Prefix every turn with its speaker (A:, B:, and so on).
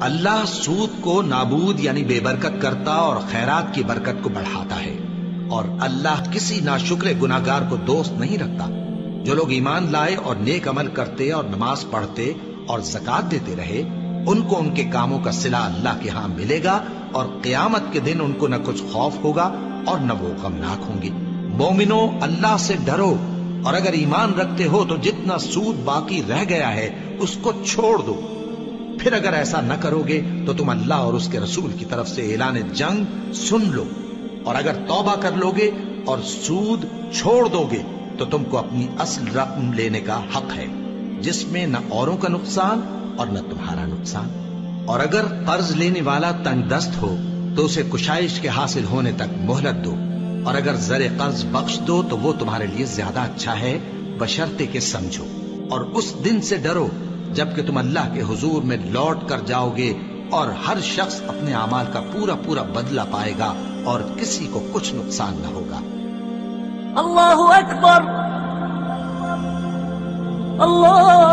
A: اللہ سود کو نابود یعنی بے برکت کرتا اور خیرات کی برکت کو بڑھاتا ہے، اور اللہ کسی ناشکر گناہگار کو دوست نہیں رکھتا۔ جو لوگ ایمان لائے اور نیک عمل کرتے اور نماز پڑھتے اور زکوٰۃ دیتے رہے، ان کو ان کے کاموں کا صلہ اللہ کے ہاں ملے گا، اور قیامت کے دن ان کو نہ کچھ خوف ہوگا اور نہ وہ غمناک ہوں گے۔ مومنو، اللہ سے ڈرو، اور اگر ایمان رکھتے ہو تو جتنا سود باقی رہ گیا ہے اس کو چھوڑ دو۔ پھر اگر ایسا نہ کرو گے تو تم اللہ اور اس کے رسول کی طرف سے اعلان جنگ سن لو، اور اگر توبہ کر لو گے اور سود چھوڑ دو گے تو تم کو اپنی اصل رقم لینے کا حق ہے، جس میں نہ اوروں کا نقصان اور نہ تمہارا نقصان۔ اور اگر قرض لینے والا تنگ دست ہو تو اسے کشائش کے حاصل ہونے تک مہلت دو، اور اگر زر قرض بخش دو تو وہ تمہارے لیے زیادہ اچھا ہے، بشرطے کہ سمجھو۔ اور اس دن سے ڈرو جبکہ تم اللہ کے حضور میں لوٹ کر جاؤ گے، اور ہر شخص اپنے اعمال کا پورا پورا بدلہ پائے گا، اور کسی کو کچھ نقصان نہ ہوگا۔
B: اللہ اکبر، اللہ